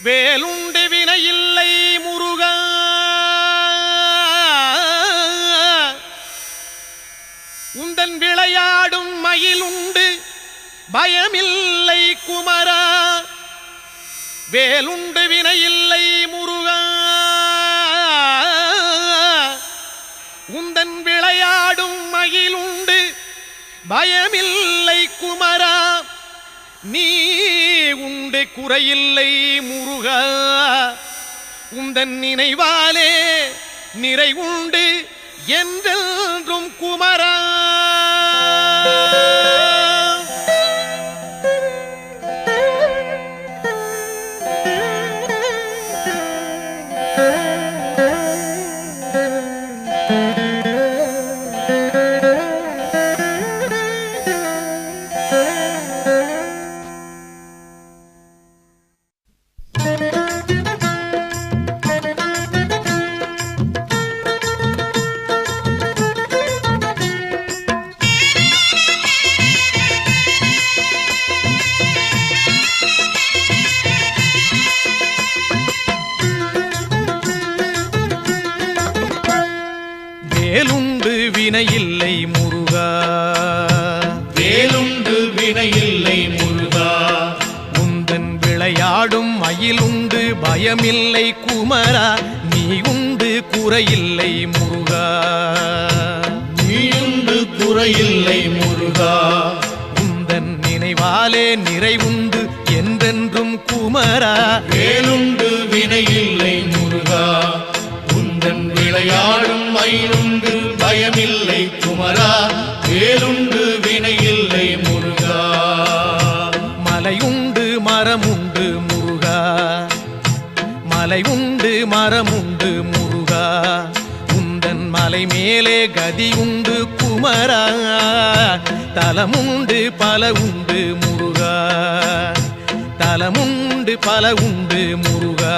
வேலுண்டு வினையில்லை முருகா, உந்தன் விளையாடும் மயிலுண்டு பயமில்லை குமரா. வேலுண்டு வினையில்லை முருகா, உந்தன் விளையாடும் மயிலுண்டு பயமில்லை குமரா. நீ உண்டு குறையில்லை முருகா, உந்தன் நினைவாலே நிறைவுண்டு என்றென்றும் குமரா. வேலுண்டு வினையில்லை முருகா, வேலுண்டு வினையில்லை முருகா, உந்தன் விளையாடும் மயிலுண்டு பயமில்லை குமரா. நீ உண்டு குறையில்லை முருகா, நீயுண்டு குறையில்லை முருகா, உந்தன் நினைவாலே நிறைவுண்டு என்றென்றும் குமரா. வேலுண்டு வினையில்லை முருகா, உந்தன் விளையாடும் மயிலுண்டு பயமில்லை குமரா. வேலுண்டு வினையில்லை முருகா, மலையுண்டு மரமுண்டு முருகா, மலையுண்டு மரமுண்டு முருகா, உந்தன் மலை மேலே கதியுண்டு குமரா. தலமுண்டு பல உண்டு முருகா, தலமுண்டு பல உண்டு முருகா,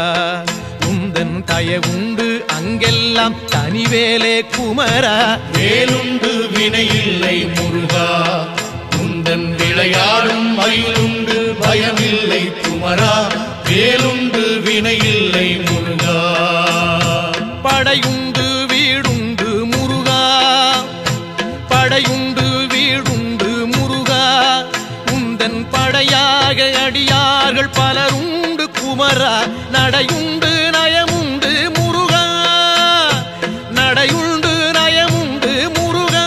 உந்தன் தயவுண்டு அங்கெல்லாம் தனிவேலே குமரா. வேலுண்டு வினையில்லை முருகா, உந்தன் விளையாடும் மயிலுண்டு பயமில்லை குமரா. வேலுண்டு வினையில்லை முருகா, படையுண்டு வீடுண்டு முருகா, படையுண்டு வீடுண்டு முருகா, உந்தன் படையாக அடியார்கள் பலருண்டு குமரா. நடையுண்டு நயமுண்டு முருகா, நடையுண்டு நயமுண்டு முருகா,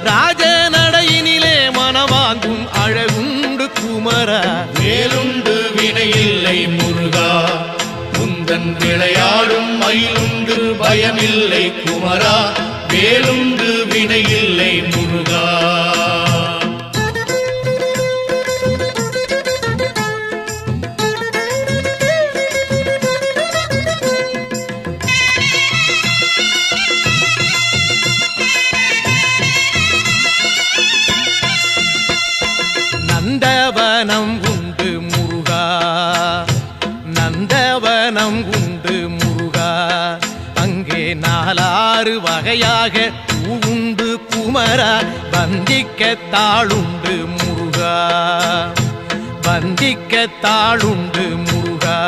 ராஜ நடையினிலே மனவாங்கும் அழகுண்டு குமரா. வேலுண்டு வினையில்லை முருகா, உந்தன் விளையாடும் மயிலுண்டு பயமில்லை குமரா. வேலுண்டு வினையில்லை முருகா, நந்தவனம் உண்டு முருகா, நந்தவனம் உண்டு முருகா, அங்கே நாலாறு வகையாக பூவுண்டு குமரா. வந்திக்க தாளுண்டு முருகா, வந்திக்க தாளுண்டு முருகா,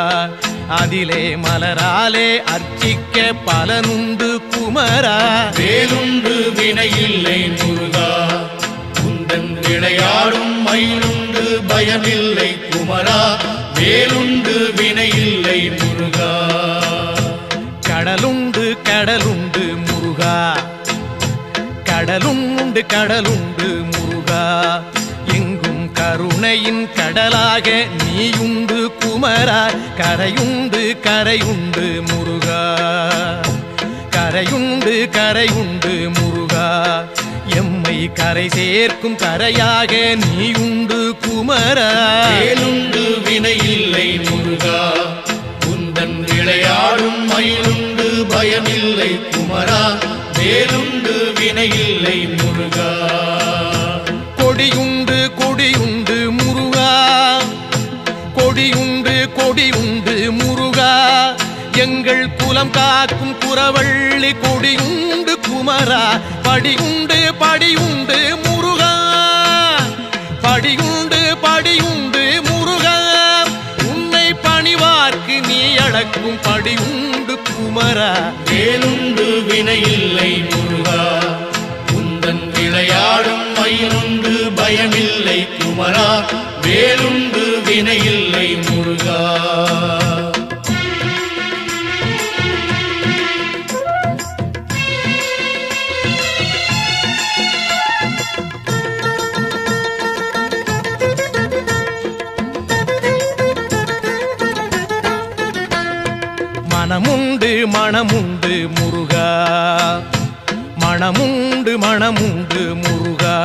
அதிலே மலராலே அர்ச்சிக்க பலனுண்டு குமரா. வேலுண்டு வினையில்லை முருகா, உந்தன் விளையாடும் மயிலுண்டு பயமில்லை குமரா. வேலுண்டு வினையில்லை முருகா, கடலுண்டு கடலுண்டு முருகா, கடலுண்டு கடலுண்டு முருகா, எங்கும் கருணையின் கடலாக நீயுண்டு குமரா. கரையுண்டு கரையுண்டு முருகா, கரையுண்டு கரையுண்டு முருகா, எம்மை கரை சேர்க்கும் கரையாக நீயுண்டு குமரா. வேலுண்டு வினையில்லை முருகா, உந்தன் விளையாடும் மயிலுண்டு பயமில்லை குமரா. வேலுண்டு வினையில்லை முருகா, கொடியுண்டு கொடியுண்டு முருகா, கொடியுண்டு கொடியுண்டு முருகா, எங்கள் குலம் காக்கும் குறவள்ளி கொடியுண்டு குமரா. படியுண்டு படியுண்டு முருகா, படியுண்டு படியுண்டு முருகா, உன்னை பணிவார்க்கு குமரா. வேலுண்டு வினையில்லை முருகா, உந்தன் விளையாடும் மயிலுண்டு பயமில்லை குமரா. வேலுண்டு வினையில்லை முருகா. மனமுண்டு மனமுண்டு முருகா, மனமுண்டு மனமுண்டு முருகா.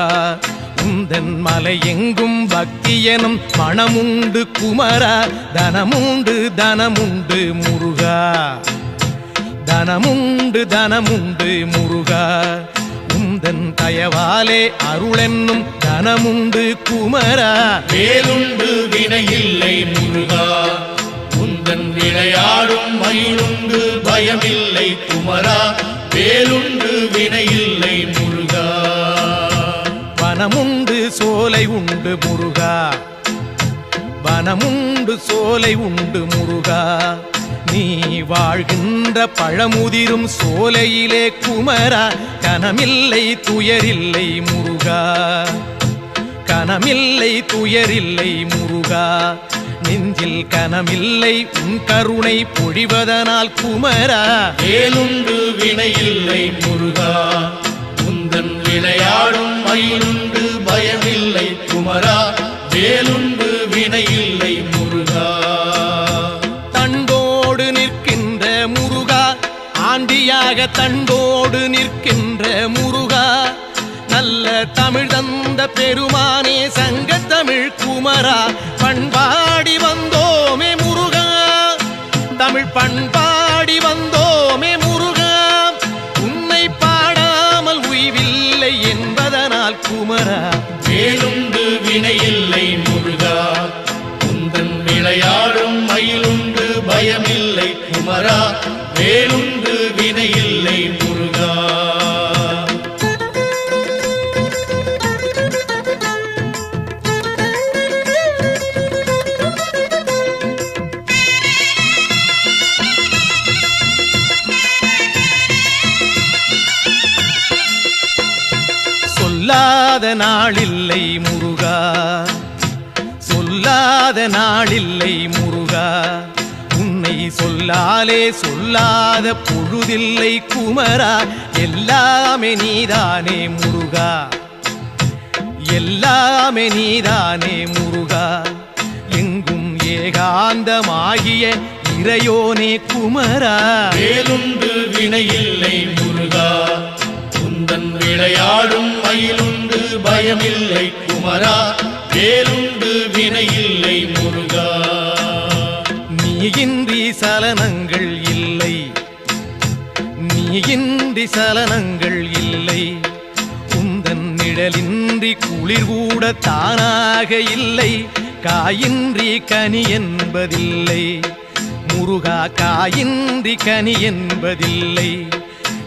உந்தன் மலை எங்கும் பக்தியனும் மனமுண்டு குமரா. தனமுண்டு தனமுண்டு முருகா, தனமுண்டு தனமுண்டு முருகா. உந்தன் தயவாலே அருளென்னும் தனமுண்டு குமரா. வேலுண்டு வினையில்லை முருகா, உந்தன் விளையாடும் மயிலுண்டு பயமில்லை குமரா. வேலுண்டு வினையில்லை முருகா. வனமுண்டு சோலை உண்டு முருகா, வனமுண்டு சோலை உண்டு முருகா. நீ வாழ்கின்ற பழமுதிரும் சோலையிலே குமரா. கனமில்லை துயரில்லை முருகா, கனமில்லை துயரில்லை முருகா. நெஞ்சில் கனமில்லை உன் கருணை பொழிவதனால் குமரா. வேலுண்டு வினையில்லை முருகா, உந்தன் விளையாடும் மயிலுண்டு பயமில்லை குமரா. வேலுண்டு வினையில்லை முருகா. தண்டோடு நிற்கின்ற முருகா, ஆண்டியாக தண்டோடு நிற்கின்ற முருகா. நல்ல தமிழ் தந்த பெருமானே சங்கத்தமிழ் குமரா. பண்பாடி வந்தோமே முருகா, தமிழ் பண்பாடி வந்தோமே முருகா. உன்னை பாடாமல் உய்வில்லை என்பதனால் குமரா. வேலுண்டு வினையில்லை முருகா, உந்தன் விளையாடும் மயிலுண்டு பயமில்லை குமரா. வேலுண்டு வினையில்லை முருகா. சொல்லாத நாளில்லை முருகா, சொல்லாத நாளில்லை முருகா. உன்னை சொல்லாலே சொல்லாத பொழுதில்லை குமரா. எல்லாமே நீதானே முருகா, எல்லாமே நீதானே முருகா. எங்கும் ஏகாந்தமாகிய இறையோனே குமரா. வேலுண்டு வினையில்லை முருகா, உந்தன் விளையாடும் மயிலுண்டு பயமில்லை குமரா. வேலுண்டு வினையில்லை முருகா. நீயின்றி சலனங்கள் இல்லை, நீயின்றி சலனங்கள் இல்லை. உந்தன் நிழலின்றி குளிர் கூட தானாக இல்லை. காயின்றி கனி என்பதில்லை முருகா, காயின்றி கனி என்பதில்லை.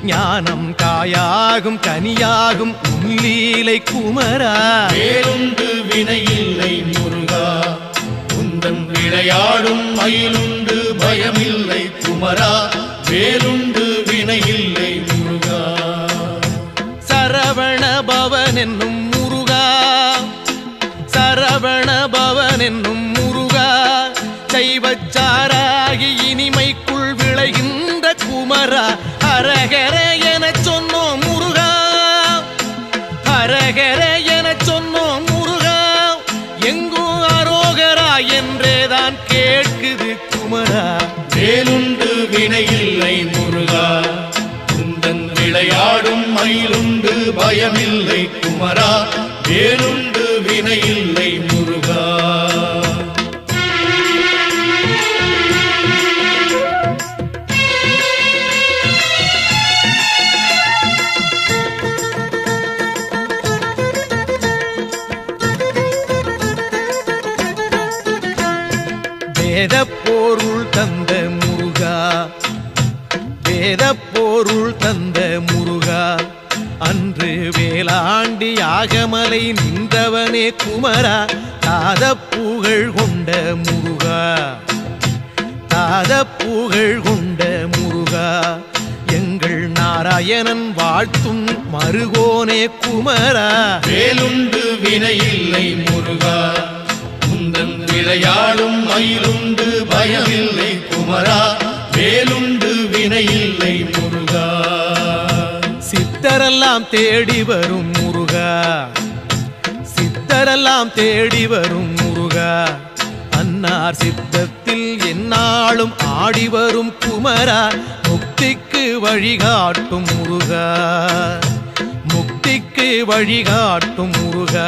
ஞானம் காயாகும் கனியாகும் உன்லீலை குமரா. வேலுண்டு வினையில்லை முருகா, உந்தன் விளையாடும் மயிலுண்டு பயமில்லை குமரா. வேலுண்டு வினையில்லை முருகா. சரவண பவன் என்னும் முருகா, சரவண பவன் என்னும் முருகா. சைவச்சாராகி இனிமைக்குள் விளைகின்ற குமரா. ஹரஹர எனச் சொன்னோம் முருகா, ஹரஹர எனச் சொன்னோம் முருகா. எங்கும் அரோகரா என்றேதான் கேட்குது குமரா. வேலுண்டு வினையில்லை முருகா, உந்தன் விளையாடும் மயிலுண்டு பயமில்லை குமரா. வேலுண்டு வினையில்லை முருகா. வேதப்பொருள் தந்த முருகா, வேதப்பொருள் தந்த முருகா. அன்று வேளாண்டி யாகமலை நின்றவனே குமரா. தாதப்புகழ் கொண்ட முருகா, தாதப்புகழ் கொண்ட முருகா. அயனன் வாழ்த்தும் மருகோனே குமரா வேலுண்டு வினையில்லை முருகா உந்தன் விளையாடும் மயிலுண்டு பயமில்லை குமரா வேலுண்டு வினையில்லை முருகா சித்தரெல்லாம் தேடி வரும் முருகா சித்தரெல்லாம் தேடி வரும் முருகா அன்னார் சித்தத்தில் எந்நாளும் ஆடி வரும் குமரா முக்திக்கு வழிகாட்டும் முருகா முக்திக்கு வழிகாட்டும் முருகா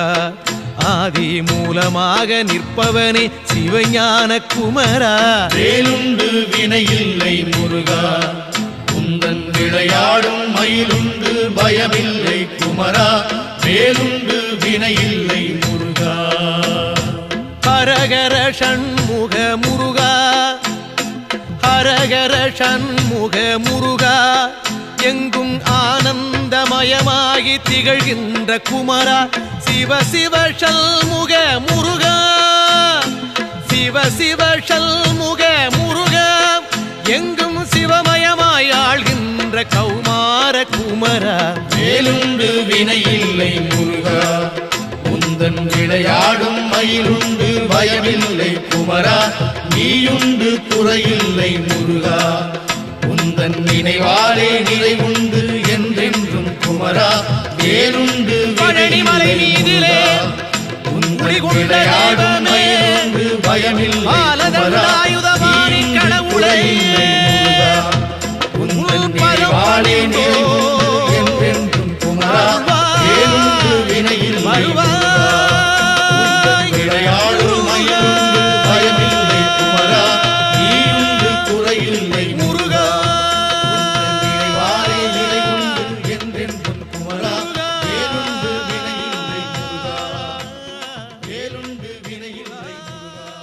ஆதி மூலமாக நிற்பவனே சிவஞான குமரா வேலுண்டு வினையில்லை முருகா உந்தன் விளையாடும் மயிலுண்டு பயமில்லை குமரா வேலுண்டு வினையில்லை முருகா ஹரஹர ஷண்முக முருகா ஹரஹர ஷண்முக முருகா எங்கும் ஆனந்தமயமாகி திகழ்கின்ற குமரா சிவ சிவ ஷண்முக முருகா சிவ சிவ ஷண்முக முருகா எங்கும் சிவமயமாய் ஆள்கின்ற கௌமார குமரா வேலுண்டு வினையில்லை முருகா உந்தன் விளையாடும் மயிலுண்டு பயமில்லை குமரா நீயுண்டு குறையில்லை முருகா உந்தன் நினைவாலே நிறைவுண்டு என்றென்றும் குமரா வேலுண்டு பழனிமலை மீதிலே உந்தன் விளையாடும் மயிலுண்டு பயமில்லை குமரா நீயுண்டு குறையில்லை முருகா உந்தன் நினைவாலே நிறைவுண்டு என்றென்றும் குமரா வேலுண்டு வினையில்லை விளையாடும் மயிலுண்டு பயமில்லை குமரா நீயுண்டு குறையில்லை முருகா நினைவாலே நிலையுண்டு என்றென்றும் குமரா வேலுண்டு வினையில்லை முருகா வேலுண்டு வினையில்லை முருகா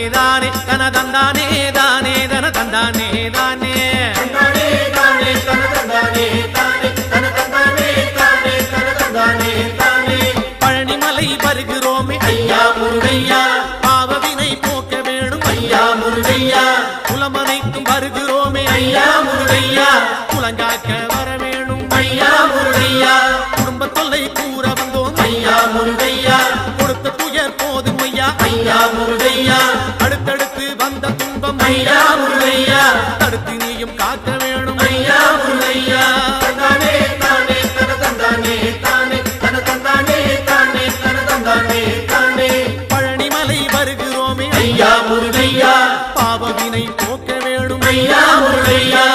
தானே தன தந்தானே தானே தன தந்தானே தானே தந்தானே தானே தன தந்தானே தானே தன தந்தானே தானே தன தந்தானே தானே பழனிமலை வருகிறோமே ஐயா முருகையா பாவவினை போக்க வேணும் ஐயா முருகையா குலமனைக்கும் வருகிறோமே ஐயா முருகையா குலங்காக்க வர வேணும் ஐயா முருகையா குடும்ப தொல்லை கூற வந்தோம் ஐயா முருகையா கொடுத்த துயர் போதும் ஐயா ஐயா முருகையா அடுத்தடுத்து வந்த துன்பம் ஐயா முருகையா தடுத்து நீயும் காக்க வேணும் ஐயா முருகையா தந்தானே தானே தன தந்தானே தானே தன தந்தானே தானே தன தந்தானே தானே பழனிமலை வருகிறோமே ஐயா முருகையா பாவவினை போக்க வேணும் ஐயா முருகையா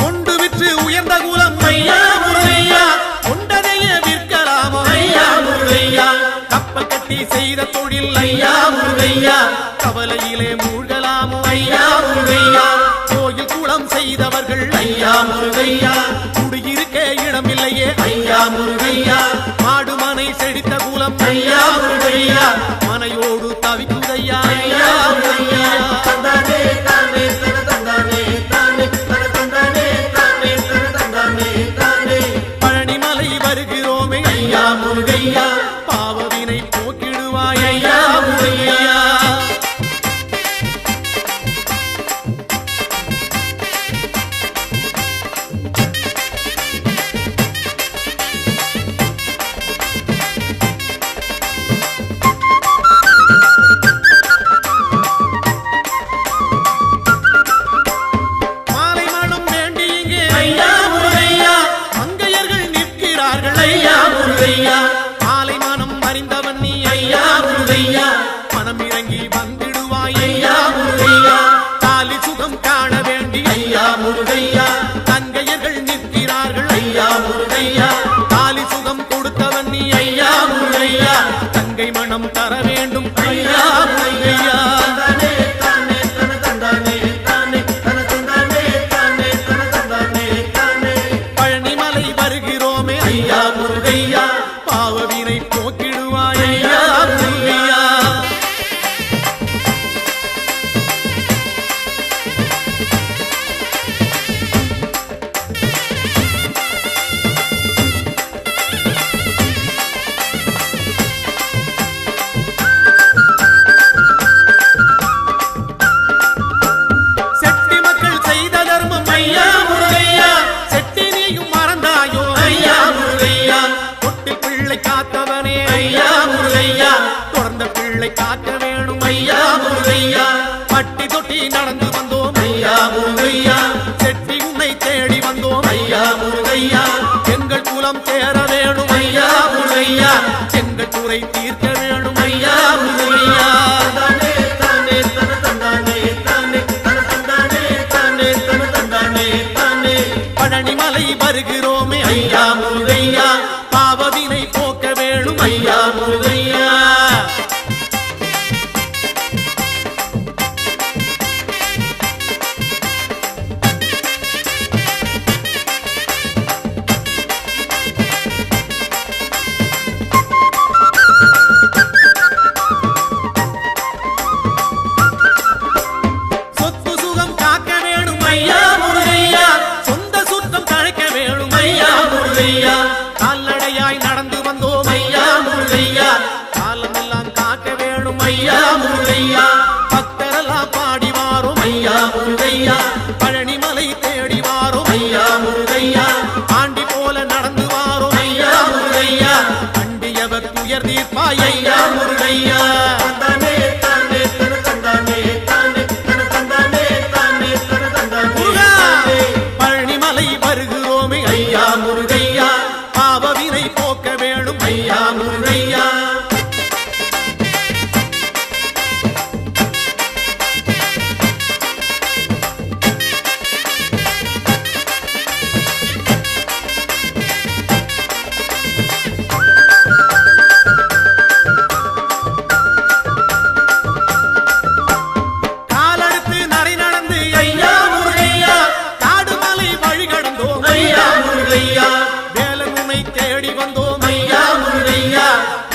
கொண்டு விற்று உயர்ந்த குலம் ஐயா முருகையா கொண்டதைய விற்கலாமோ ஐயா முருகையா கப்பல் கட்டி செய்த தொழில் ஐயா முருகையா கவலையிலே மூழ்கலாமோ ஐயா முருகையா கோயில் குளம் செய்தவர்கள் ஐயா முருகையா குடியிருக்க இடமில்லையே ஐயா முருகையா மாடுமனை செழித்த குலம் ஐயா முருகையா மனையோடு தவிக்குதையா ஐயா முருகையா தந்தானே தானே தன தந்தானே தானே தன தந்தானே தானே தன தந்தானே தானே பழனிமலை வருகிறோமே ஐயா முருகையா பாவவினை போக்கிடுவாய் ஐயா முருகையா மாலை மனம் வேண்டி இங்கே ஐயா முருகையா மங்கையர்கள் நிற்கிறார்கள் ஐயா முருகையா மாலை மனம் அறிந்தவன் நீ ஐயா முருகையா மனம் இறங்கி வந்திடுவாய் ஐயா முருகையா தாலி சுகம் காண வேண்டி ஐயா முருகையா தங்கையர்கள் நிற்கிறார்கள் ஐயா முருகையா தாலி சுகம் கொடுத்தவன் நீ ஐயா முருகையா தங்கை மனம் தர வேண்டும் ஐயா முருகையா தந்தானே தானே தன தந்தானே தானே தன தந்தானே தானே தன தந்தானே தானே பழனிமலை வருகிறோமே ஐயா முருகையா பாவவினை போக்கிடுவாய் ஐயா முருகையா செட்டி மக்கள் செய்த தர்மம் ஐயா முருகையா செட்டி நீயும் மறந்தாயோ ஐயா முருகையா தொட்டி பிள்ளை காத்தவனே ஐயா முருகையா தொடர்ந்த பிள்ளை காக்க வேணும் ஐயா முருகையா பட்டி தொட்டி நடந்து வந்தோம் ஐயா முருகையா செட்டி உன்னை தேடி வந்தோம் ஐயா முருகையா எங்கள் குலம் தேர வேணும் ஐயா முருகையா எங்கள் குறை தீர்க்க வேணும் ஐயா முருகையா தந்தானே தானே தன தந்தானே தானே தன தந்தானே தானே தன தந்தானே தானே பழனிமலை வருகிறோமே ஐயா முருகையா பாவவினை போக்க வேணும் ஐயா முருகையா சொத்து சுகம் காக்க வேணும் ஐயா முருகையா சொந்த சுத்தம் தழைக்க வேணும் ஐயா முருகையா கால்நடையாய் நடந்து வந்தோம் ஐயா முருகையா காலமெல்லாம் காக்க வேணும் ஐயா முருகையா பக்தரெல்லாம் பாடி வாரோம் ஐயா முருகையா பழனிமலை தேடி வாரோம் ஐயா முருகையா ஆண்டி போல நடந்து வாரோம் ஐயா முருகையா அண்டியவர் துயர் தீர்ப்பாய் ஐயா முருகையா தந்தானே தானே தன தந்தானே தானே தன தந்தானே தானே தன தந்தானே முருகா! தானே பழனிமலை வருகிறோமே ஐயா முருகையா பாவவினை போக்க வேணும் ஐயா முருகையா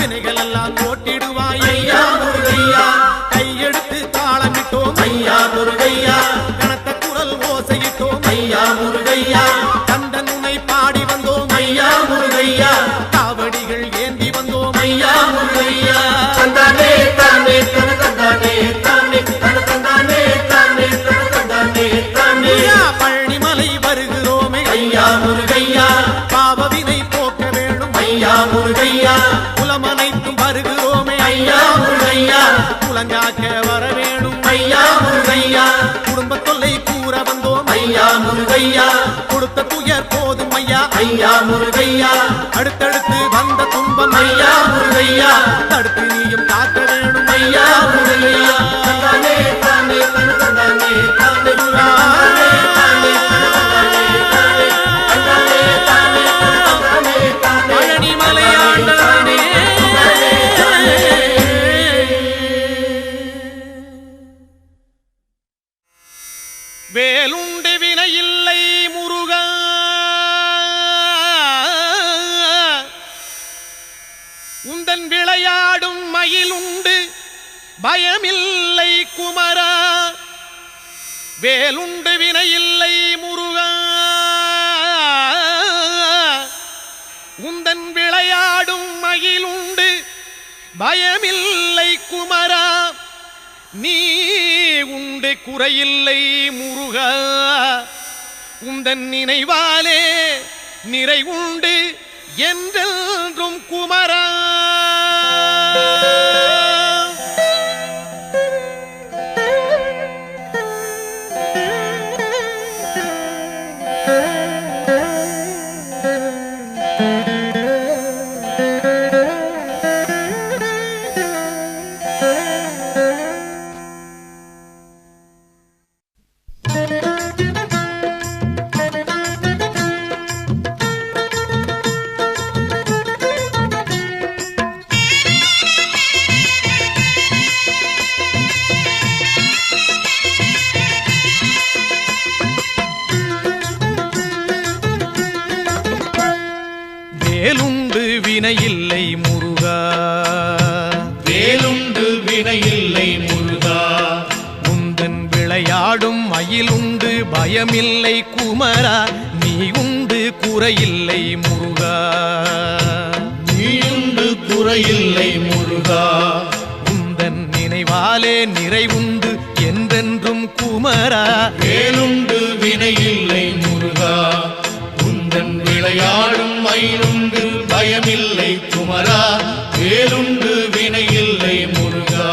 வினைகள் எல்லாம் ஓட்டிடுவாய் ஐயா முருகையா கையெடுத்து தாளமிட்டோம் ஐயா முருகையா கனத்த குரல் ஓசையிட்டோம் ஐயா முருகையா கந்தன் உன்னை பாடி வந்தோம் ஐயா முருகையா காவடிகள் ஏந்தி வந்தோம் ஐயா முருகையா தந்தானே தானே தன தந்தானே தானே தன தந்தானே தானே தன தந்தானே தானே ஐயா பழனிமலை வருகிறோமே ஐயா முருகையா பாவவினை போக்க வேணும் ஐயா முருகையா குலமனைத்தும் வருகிறோமே ஐயா முருகையா குலங்காக்க வர வேணும் ஐயா முருகையா குடும்ப தொல்லை கூற வந்தோம் ஐயா முருகையா கொடுத்த துயர் போதும் ஐயா ஐயா முருகையா அடுத்தடுத்து வந்த துன்பம் ஐயா முருகையா தடுத்து நீயும் காக்க வேணும் ஐயா முருகையா தந்தானே தானே தன தந்தானே தானே தானே தானே தானே தந்தானே தானே தானே தானே பழனிமலை ஆண்டவனே வேலுண்டு வினையில்லை முருகா உந்தன் விளையாடும் மயிலுண்டு பயமில்லை குமரா வேலுண்டு வினையில்லை முருகா உந்தன் விளையாடும் மயிலுண்டு பயமில்லை குமரா நீ உண்டு குறையில்லை முருகா உந்தன் நினைவாலே நிறை உண்டு என்றென்றும் குமரா வேலுண்டு வினையில்லை முருகா வேலுண்டு வினையில்லை முருகா உந்தன் விளையாடும் மயிலுண்டு பயமில்லை குமரா நீ உண்டு குறையில்லை முருகா நீயுண்டு குறையில்லை முருகா உந்தன் நினைவாலே நிறைவுண்டு என்றென்றும் குமரா வேலுண்டு வினையில்லை முருகா உந்தன் விளையாடும் மயிலுண்டு பயமில்லை குமரா வேலுண்டு வினையில்லை முருகா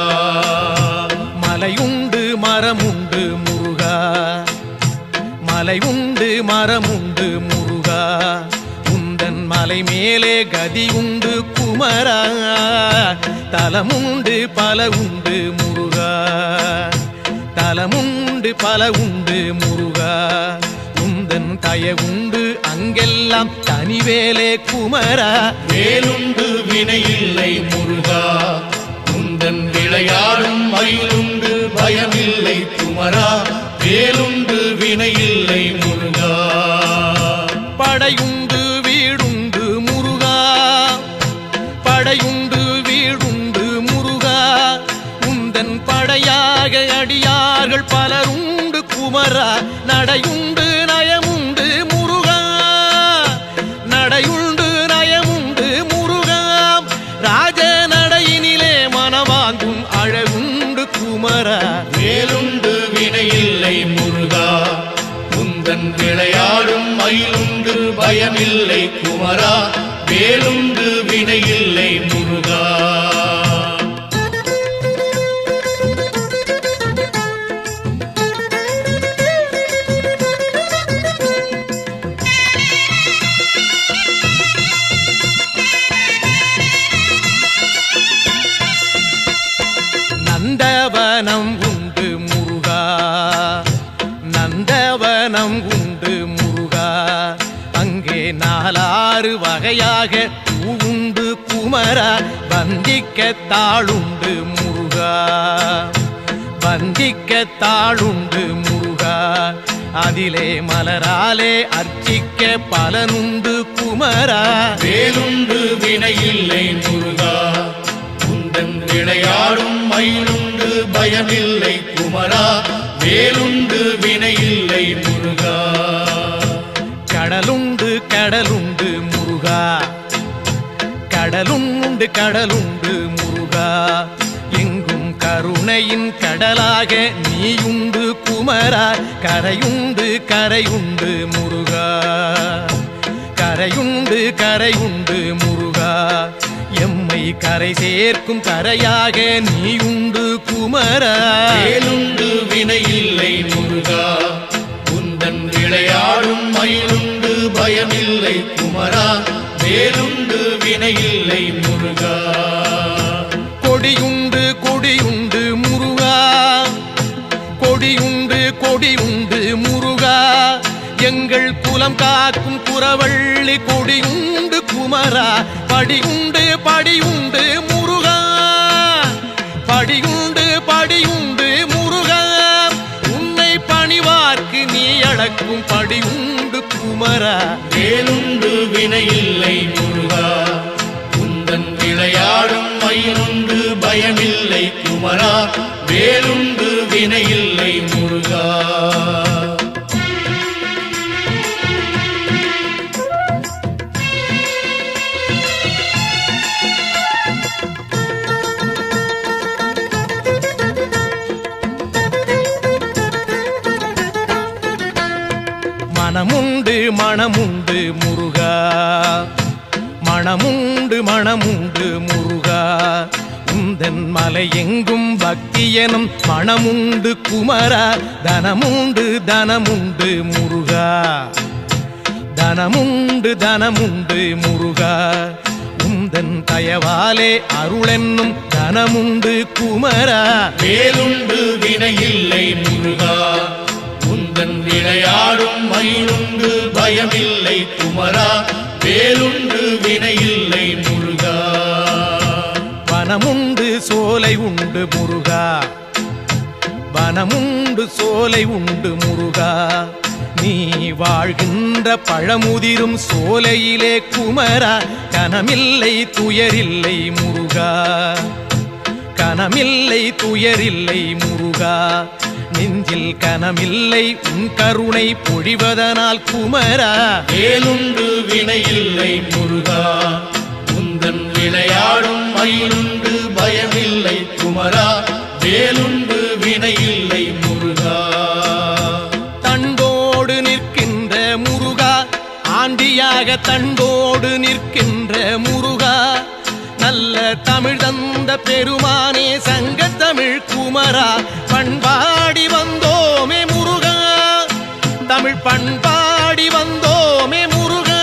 மலையுண்டு மரமுண்டு முருகா மலையுண்டு மரமுண்டு முருகா உந்தன் மலை மேலே கதி உண்டு குமரா தலமுண்டு பல உண்டு முருகா தலமுண்டு பல உண்டு முருகா உந்தன் தயவுண்டு அங்கெல்லாம் தனிவேலே குமரா வேலுண்டு வினையில்லை முருகா உந்தன் விளையாடும் மயிலுண்டு பயமில்லை குமரா வேலுண்டு வினையில்லை முருகா படையுண்டு வீடுண்டு முருகா படையுண்டு வீடுண்டு முருகா உந்தன் படையாக அடியார்கள் பலருண்டு குமரா நடையுண்டு நயமுண்டு முருகா நடையுண்டு நயமுண்டு முருகா ராஜ நடையினிலே மனவாங்கும் அழகுண்டு குமரா வேலுண்டு வினையில்லை முருகா உந்தன் விளையாடும் மயிலுண்டு பயமில்லை குமரா வேலுண்டு வினையில்லை முருகா நந்தவனம் உண்டு முருகா நந்தவனம் உண்டு முருகா அங்கே நாலாறு வகையாக பூவுண்டு குமரா வந்திக்க தாளுண்டு முருகா வந்திக்க தாளுண்டு முருகா அதிலே மலராலே அர்ச்சிக்க பலனுண்டு குமரா வேலுண்டு வினையில்லை முருகா மயிலுண்டு பயமில்லை குமரா, வேலுண்டு வினையில்லை முருகா. கடலுண்டு கடலுண்டு முருகா, கடலுண்டு கடலுண்டு முருகா, எங்கும் கருணையின் கடலாக நீயுண்டு குமரா. கரையுண்டு கரையுண்டு முருகா, கரையுண்டு கரையுண்டு முருகா, எம்மை கரை சேர்க்கும் கரையாக நீயுண்டு குமரா. வேலுண்டு வினையில்லை முருகா, உந்தன் விளையாடும் மயிலுண்டு பயமில்லை குமரா, வேலுண்டு வினையில்லை முருகா. கொடியுண்டு கொடியுண்டு முருகா, கொடியுண்டு கொடியுண்டு முருகா, எங்கள் குலம் காக்கும் குறவள்ளி கொடியுண்டு குமரா. படியுண்டு படியுண்டு முருகா, படியுண்டு படியுண்டு முருகா, உன்னை பணிவார்க்கு நீ அடக்கும் படியுண்டு குமரா. வேலுண்டு வினையில்லை முருகா, உந்தன் விளையாடும் மயிலுண்டு பயமில்லை குமரா, வேலுண்டு வினையில்லை முருகா. மனமுண்டு மனமுண்டு முருகா, மனமுண்டு மனமுண்டு முருகா, உந்தன் மலை எங்கும் பக்தி எனும் மனமுண்டு குமரா. தனமுண்டு தனமுண்டு முருகா, தனமுண்டு தனமுண்டு முருகா, உந்தன் தயவாலே அருளென்னும் தனமுண்டு குமரா. வேலுண்டு வினையில்லை முருகா, உந்தன் விளையாடும் மயிலுண்டு பயமில்லை குமரா, வேலுண்டு வினையில்லை முருகா. வனமுண்டு சோலை உண்டு முருகா, வனமுண்டு சோலை உண்டு முருகா, நீ வாழ்கின்ற பழமுதிரும் சோலையிலே குமரா. கனமில்லை துயரில்லை முருகா, கனமில்லை துயரில்லை முருகா, நெஞ்சில் கனமில்லை உன் கருணை பொழிவதனால் குமரா. வேலுண்டு வினையில்லை முருகா, உந்தன் விளையாடும் மயிலுண்டு பயமில்லை குமரா, வேலுண்டு வினையில்லை முருகா. தண்டோடு நிற்கின்ற முருகா, ஆண்டியாக தண்டோடு நிற்கின்ற முருகா, நல்ல தமிழ் தந்த பெருமானே சங்க தமிழ் குமரா. பண்பாடி வந்தோமே முருகா, தமிழ் பண்பாடி வந்தோமே முருகா,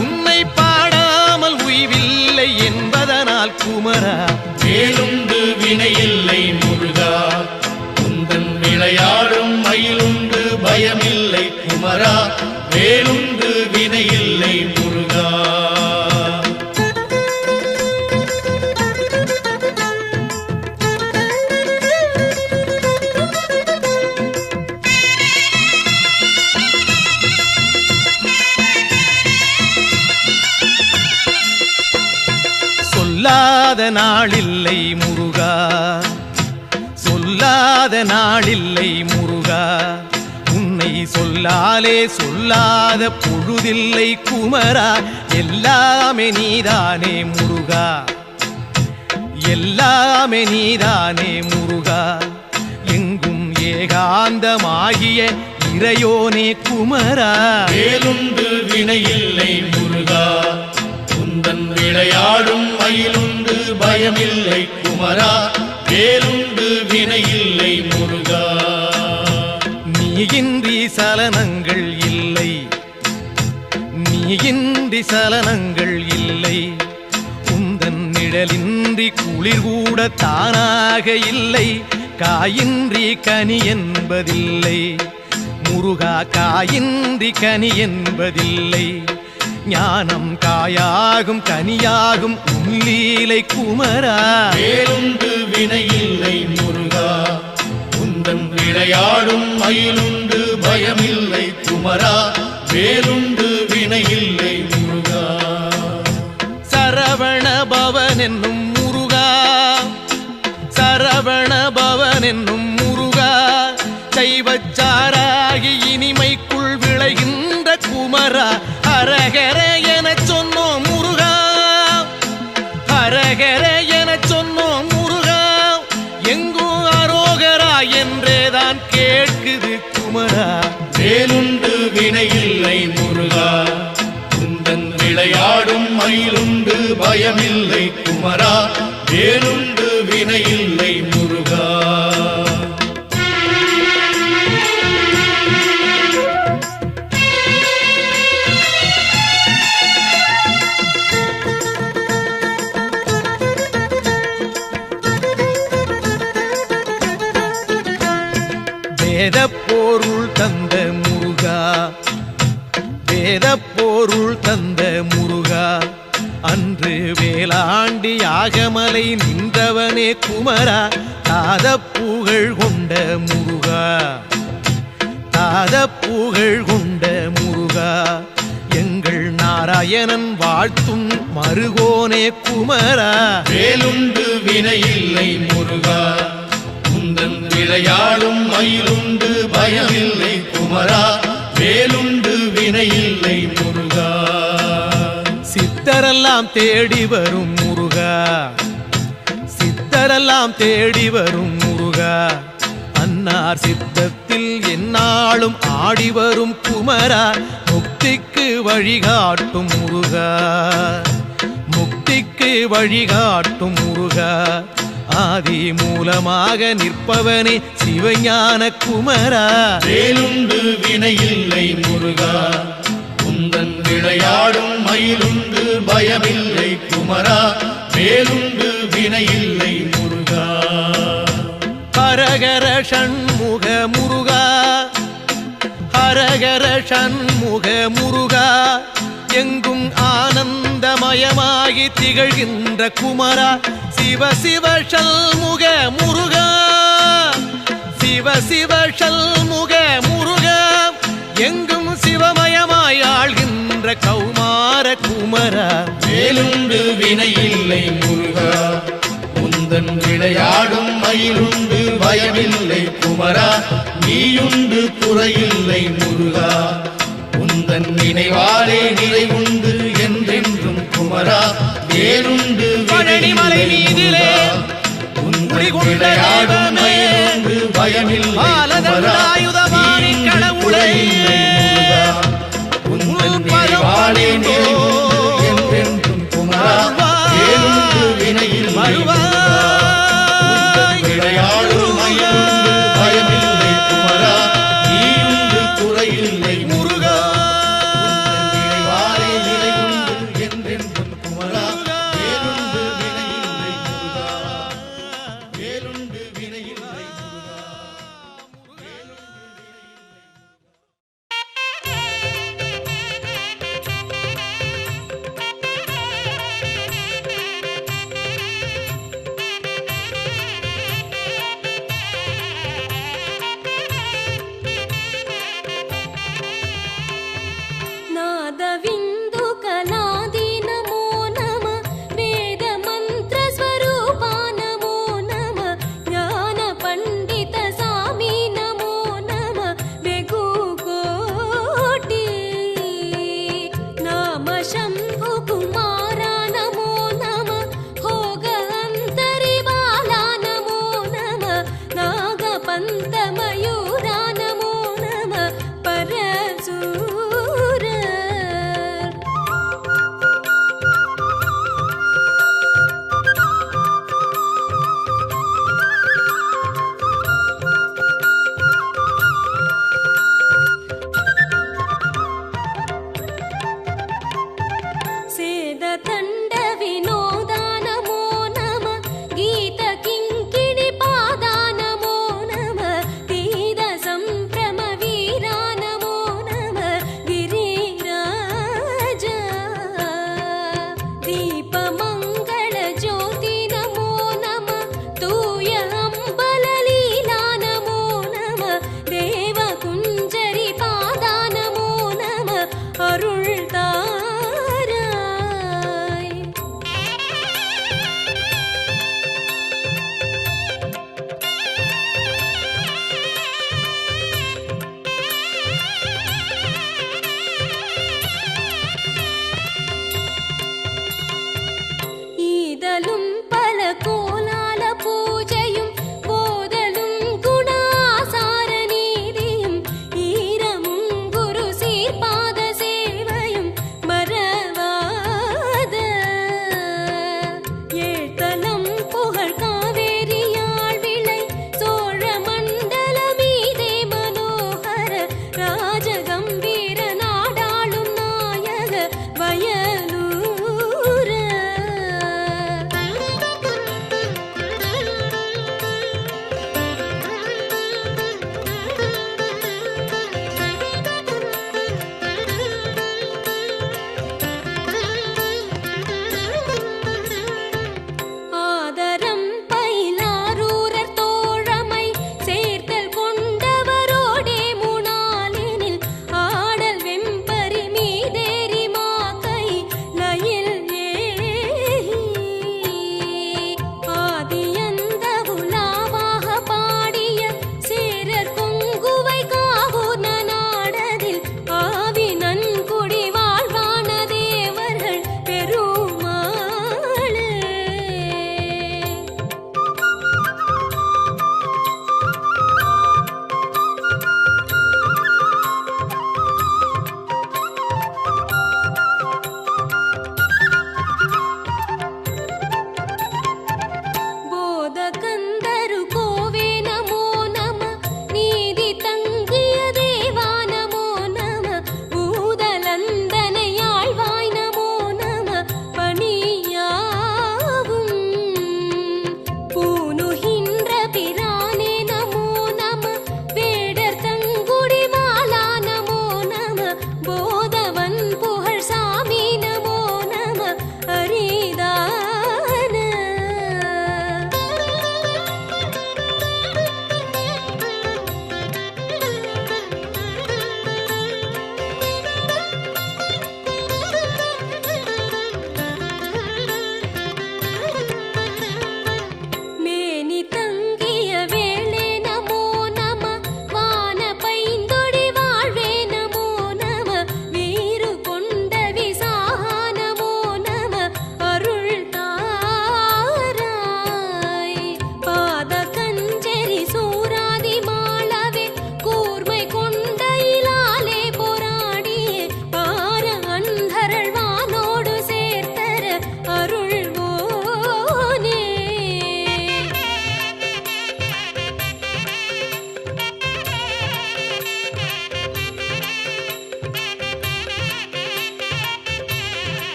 உன்னை பாடாமல் உய்வில்லை என்பதனால் குமரா. வேலுண்டு வினையில்லை முருகா, உந்தன் விளையாடும் மயிலுண்டு பயமில்லை குமரா, வேலுண்டு வினையில்லை முருகா. சொல்லாத நாளில்லை முருகா, சொல்லாத நாளில்லை முருகா, உன்னை சொல்லாலே சொல்லாத பொழுதில்லை குமரா. எல்லாமே நீதானே முருகா, எல்லாமே நீதானே முருகா, எங்கும் ஏகாந்தமாகிய இறையோனே குமரா. வேலுண்டு வினையில்லை முருகா, உந்தன் விளையாடும் மயிலுண்டு பயமில்லை குமரா, வேலுண்டு வினையில்லை முருகா. நீயின்றி சலனங்கள் இல்லை, நீயின்றி சலனங்கள் இல்லை, உந்தன் நிழலின்றி குளிர் கூட தானாக இல்லை. காயின்றி கனி என்பதில்லை முருகா, காயின்றி கனி என்பதில்லை. ஞானம் காயாகும் கனியாகும் உள்ளீலை குமரா. வேலுண்டு வினையில்லை முருகா, உந்தன் விளையாடும் மயிலுண்டு பயமில்லை குமரா, வேலுண்டு வினையில்லை முருகா. சரவண பவன் என்னும் முருகா, சரவண பவன் என்னும் முருகா, சைவச்சாராகி இனிமைக்குள் விளைகின்ற குமரா, ஹரஹர என சொன்னோம் முருகா, ஹரஹர என சொன்னோம் முருகா, எங்கும் அரோகரா என்றேதான் கேட்குது குமரா. வேலுண்டு வினையில்லை முருகா, குந்தன் விளையாடும் மயிலுண்டு பயமில்லை குமரா, வேலுண்டு வினையில்லை முருகா. வேத பொருள் தந்த முருகா, வேத பொருள் தந்த முருகா, அன்று வேளாண்டி யாகமலை நின்றவனே குமரா, தாத புகழ் கொண்ட முருகா, தாத புகழ் கொண்ட முருகா, எங்கள் நாராயணன் வாழ்த்தும் மருகோனே குமரா. வேலுண்டு வினையில்லை முருகா, குந்தன் விளையாடும் மயிலுண்டு பயமில்லை குமரா, வேலுண்டு வினையில்லை முருகா. சித்தரெல்லாம் தேடி வரும் முருகா, சித்தரெல்லாம் தேடி வரும் முருகா, அன்னார் சித்தத்தில் எந்நாளும் ஆடி வரும் குமரா, முக்திக்கு வழிகாட்டும் முருகா, முக்திக்கு வழிகாட்டும் முருகா, ஆதி மூலமாக நிற்பவனே சிவஞான குமரா. வேலுண்டு வினையில்லை முருகா, குந்தன் விளையாடும் மயிலுண்டு பயமில்லை குமரா, வேலுண்டு வினையில்லை முருகா. ஹரஹர ஷண்முக முருகா, ஹரஹர ஷண்முக முருகா, எங்கும் ஆனந்தமயமாகி திகழ்கின்ற குமரா, சிவ சிவ ஷண்முக முருகா, சிவ சிவ ஷண்முக முருகா, எங்கும் சிவமயமாய் ஆள்கின்ற கௌமார குமரா. வேலுண்டு வினையில்லை முருகா, குந்தன் விளையாடும் மயிலுண்டு பயமில்லை குமரா, நீயுண்டு குறையில்லை முருகா, குந்தன் நினைவாலே நிறைவுண்டு என்றென்றும் குமரா, வேலுண்டு பழனிமலை மீதிலே விளையாடும் மயிலுண்டு பயமில்லை குமரா, நீயுண்டு குறையில்லை முருகா, குந்தன் நினைவாலே நிறைவுண்டு என்றென்றும் குமரா, வேலுண்டு வினையில்லை முருகா, குந்தன் விளையாடும் மயிலுண்டு பயமில்லை குமரா, நீயுண்டு குறையில்லை முருகா, குந்தன் நினைவாலே நிறைவுண்டு என்றென்றும் குமரா, வேலுண்டு வினையில்லை முருகா, வேலுண்டு வினையில்லை முருகா, வேலுண்டு வினையில்லை.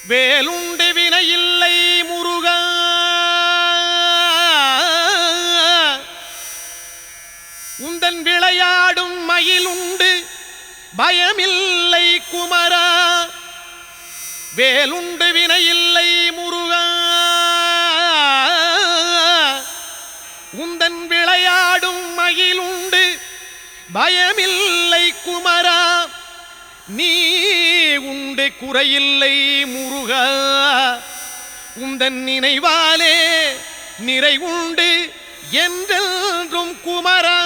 வேலுண்டு வினையில்லை முருகா உந்தன் விளையாடும் மயிலுண்டு பயமில்லை குமரா வேலுண்டு வினையில்லை முருகா உந்தன் விளையாடும் மயிலுண்டு பயமில்லை குமரா நீ உண்டு குறையில்லை முருகா உந்தன் நினைவாலே நிறைவுண்டு என்றென்றும் குமரா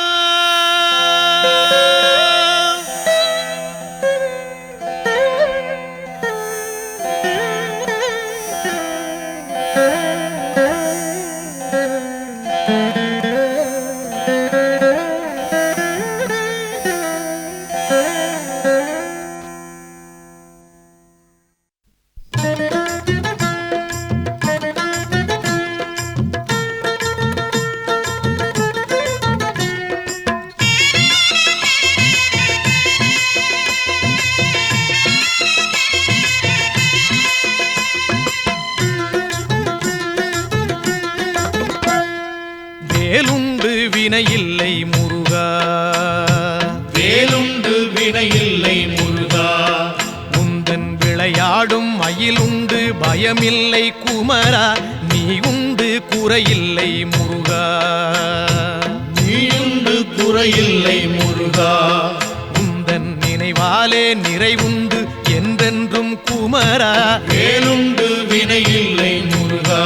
வேலுண்டு வினையில்லை முருகா வேலுண்டு வினையில்லை முருகா உந்தன் விளையாடும் மயிலுண்டு பயமில்லை குமரா நீ உண்டு குறையில்லை முருகா நீயுண்டு குறையில்லை முருகா உந்தன் நினைவாலே நிறைவுண்டு என்றென்றும் குமரா வேலுண்டு வினையில்லை முருகா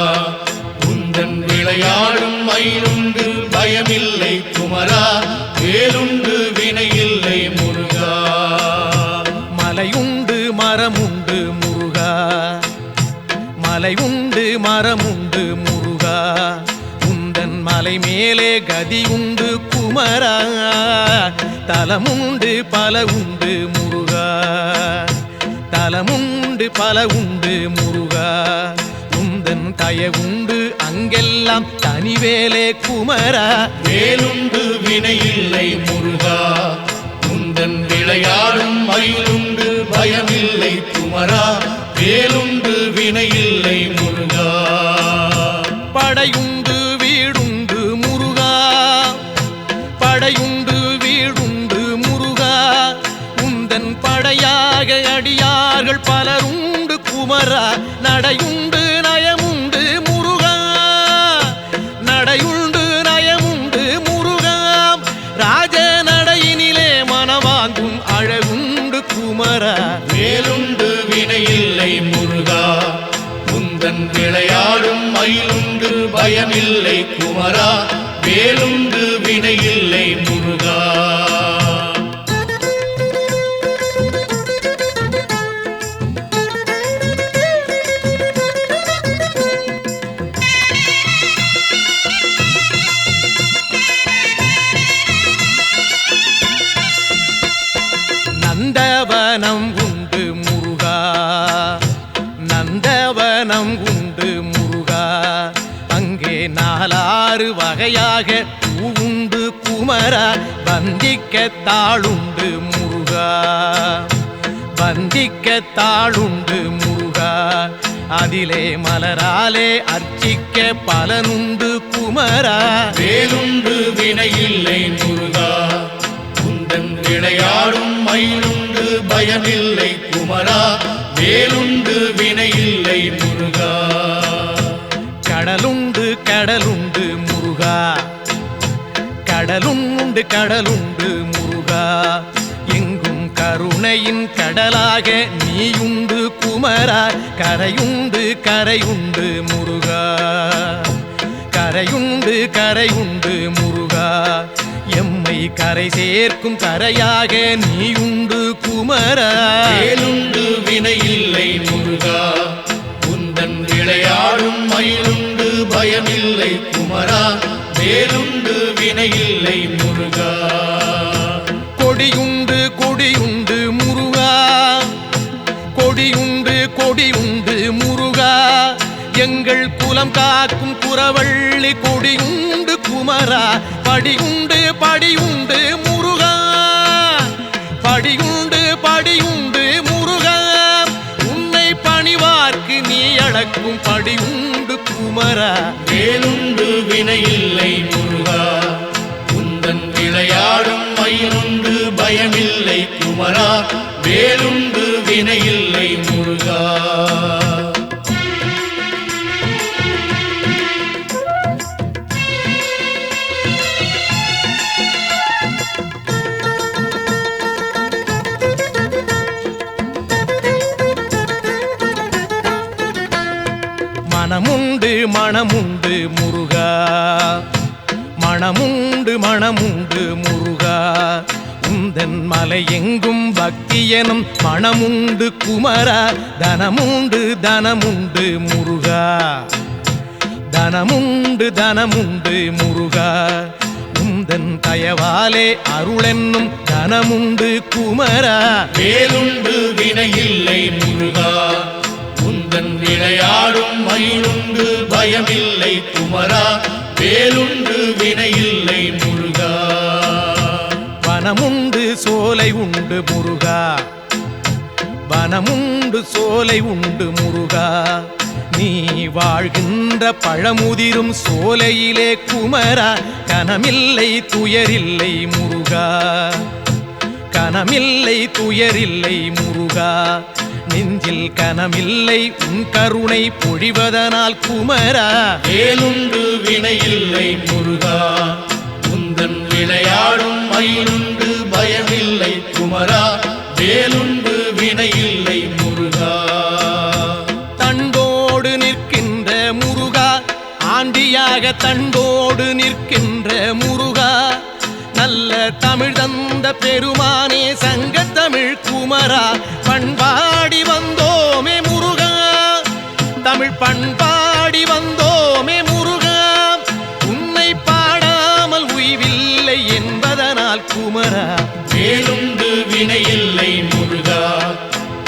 உந்தன் விளையாடும் மயிலுண்டு பயமில்லை குமரா வேலுண்டு வினையில்லை முருகா மலையுண்டு மரமுண்டு முருகா மலையுண்டு மரமுண்டு முருகா உந்தன் மலை மேலே கதியுண்டு குமரா தலமுண்டு பல உண்டு முருகா தலமுண்டு பல உண்டு முருகா உந்தன் தயவுண்டு அங்கெல்லாம் தனிவேலே குமரா வேலுண்டு வினையில்லை முருகா உந்தன் விளையாடும் மயிலுண்டு பயமில்லை குமரா வேலுண்டு வினையில்லை முருகா படையுண்டு வீடுண்டு முருகா படையுண்டு வீடுண்டு முருகா உந்தன் படையாக அடியார்கள் பலருண்டு குமரா நடையுண்டு நயமுண்டு முருகா நடையுண்டு நயமுண்டு முருகா ராஜ நடையினிலே மனவாங்கும் அழகுண்டு குமரா வேலுண்டு வினையில்லை முருகா உந்தன் விளையாடும் மயிலுண்டு பயமில்லை குமரா வேலுண்டு வினையில்லை முருகா நந்தவனம் உண்டு முருகா நந்தவனம் உண்டு முருகா அங்கே நாலாறு வகையாக பூவுண்டு குமரா வந்திக்க தாளுண்டு முருகா வந்திக்க தாளுண்டு முருகா அதிலே மலராலே அர்ச்சிக்க பலனுண்டு குமரா வேலுண்டு வினையில்லை முருகா உந்தன் விளையாடும் மயிலுண்டு பயமில்லை குமரா வேலுண்டு வினையில்லை முருகா கடலுண்டு கடலுண்டு முருகா கடலுண்டு கடலுண்டு முருகா எங்கும் கருணையின் கடலாக நீயுண்டு குமரா கரையுண்டு கரையுண்டு முருகா கரையுண்டு கரையுண்டு முருகா எம்மை கரை சேர்க்கும் கரையாக நீயுண்டு குமரா வேலுண்டு வினையில்லை முருகா உந்தன் விளையாடும் மயிலுண்டு பயமில்லை குமரா வேலுண்டு வினையில்லை முருகா கொடியுண்டு கொடியுண்டு முருகா கொடியுண்டு கொடியுண்டு முருகா எங்கள் குலம் காக்கும் குறவள்ளி கொடியுண்டு குமரா படியுண்டு படியுண்டு முருகா படியுண்டு படியுண்டு முருகா உன்னை பணிவார்க்கு கடக்கும் படி உண்டு குமரா. வேலுண்டு வினையில்லை முருகா, உந்தன் விளையாடும் மயிலுண்டு பயமில்லை குமரா. வேலுண்டு வினையில்லை முருகா. மனமுண்டு மனமுண்டு முருகா, மனமுண்டு மனமுண்டு முருகா. உந்தன் மலை எங்கும் பக்தி எனும் மனமுண்டு குமரா. தனமுண்டு தனமுண்டு முருகா, தனமுண்டு தனமுண்டு முருகா. உந்தன் தயவாலே அருளென்னும் தனமுண்டு குமரா. வேலுண்டு வினையில்லை முருகா, உந்தன் விளையாடும் மயிலுண்டு பயமில்லை குமரா. வேலுண்டு வினையில்லை முருகா. வனமுண்டு சோலை உண்டு முருகா, வனமுண்டு சோலை உண்டு முருகா. நீ வாழ்கின்ற பழமுதிரும் சோலையிலே குமரா. கனமில்லை துயரில்லை முருகா, கனமில்லை துயரில்லை முருகா. நெஞ்சில் கனமில்லை உன் கருணை பொழிவதனால் குமரா. வேலுண்டு வினையில்லை முருகா, உந்தன் விளையாடும் மயிலுண்டு பயமில்லை குமரா. வேலுண்டு வினையில்லை முருகா. தண்டோடு நிற்கின்ற முருகா, ஆண்டியாக தண்டோடு நிற்கின்ற முருகா. நல்ல தமிழ் தந்த பெருமானே சங்கத்தமிழ் குமரா. பண்பாடி வந்தோமே முருகா, தமிழ் பண்பாடி வந்தோமே முருகா. உன்னை பாடாமல் உய்வில்லை என்பதனால் குமரா. வேலுண்டு வினையில்லை முருகா,